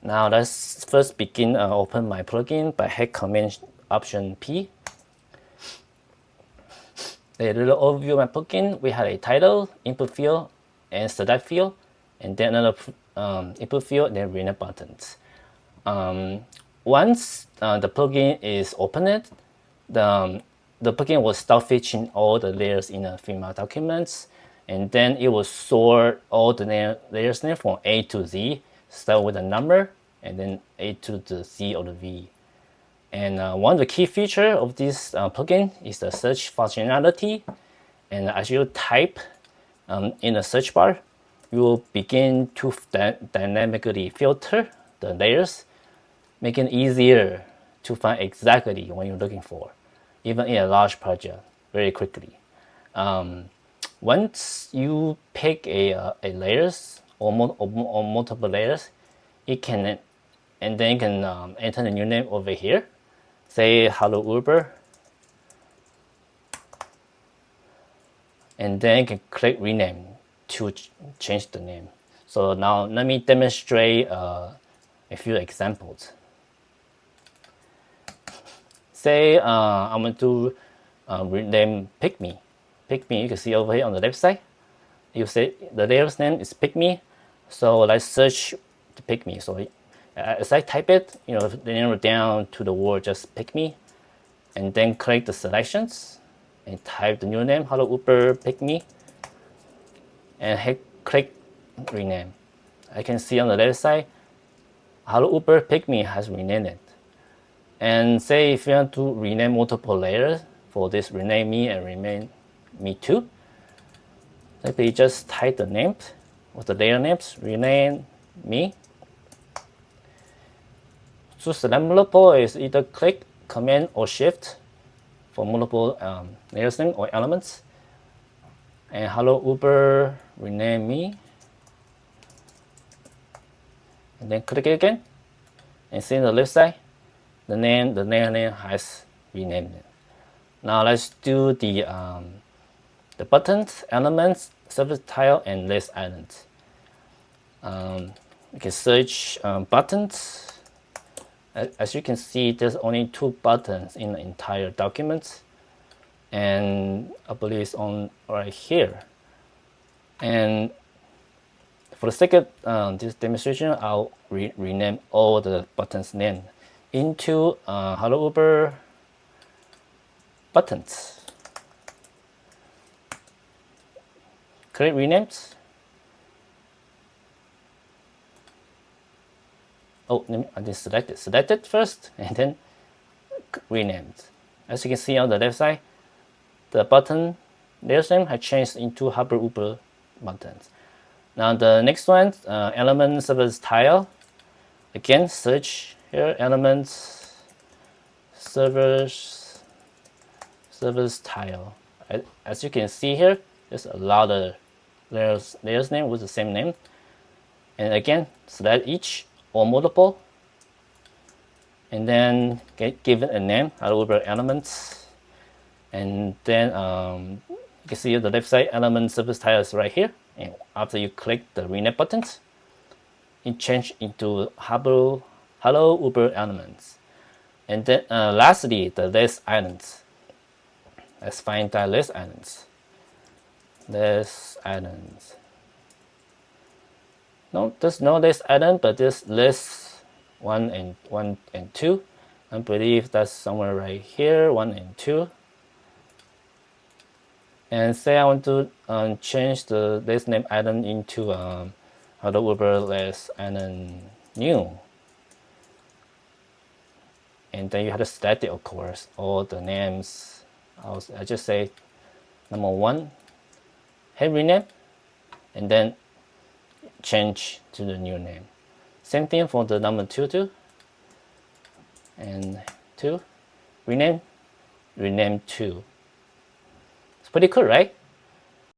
Now let's first begin open my plugin by hit Command Option P. A little overview of my plugin. We have a title, input field, and select field, and then another input field, then rename buttons. Once the plugin is opened, the plugin will start fetching all the layers in the Figma documents, and then it will sort all the layers name from A to Z, start with a number, and then A to the Z or the V. And one of the key features of this plugin is the search functionality. And as you type in the search bar, you will begin to dynamically filter the layers, making it easier to find exactly what you're looking for, even in a large project, very quickly. Once you pick a layers or multiple layers, it can, and then you can enter the new name over here. Say hello Uber, and then you can click rename to change the name. So now let me demonstrate a few examples. Say I'm going to rename Pygmy. Pygmy, you can see over here on the left side. You say the layer's name is Pygmy. So let's search the Pygmy. So as I type it, narrow down to the word just Pygmy, and then click the selections and type the new name, hello Uber Pygmy, and hit click rename. I can see on the left side, hello Uber Pygmy has renamed it. And say if you want to rename multiple layers, for this rename me and rename me too, simply just type the names with the layer names, rename me. To select multiple is either click Command or Shift for multiple layers name or elements. And hello Uber rename me, and then click it again, and see on the left side, the layer name has renamed it. Now let's do the buttons, elements, service tile, and list items. You can search buttons. As you can see, there's only 2 buttons in the entire document, and I believe it's on right here. And for the sake of this demonstration, I'll rename all the buttons' name into hello Uber buttons. Click renames. Oh, I just select it first, and then renamed. As you can see on the left side, the button layers name has changed into hello Uber buttons. Now the next one, element service tile. Again, search here, elements, service tile. As you can see here, there's a lot of layers name with the same name. And again, select each or multiple, and then give it a name, hello Uber elements. And then you can see the left side element service tile is right here. And after you click the rename buttons, it changes into hello Uber elements. And then lastly, the list items. Let's find the list items. List items. No, there's no list item, but there's list 1 and 2. I believe that's somewhere right here, 1 and 2. And say I want to change the list name item into hello Uber list item new. And then you have to select it, of course, all the names. I just say number 1, hit rename, and then change to the new name. Same thing for the number 2 too. And 2, rename 2. It's pretty cool, right?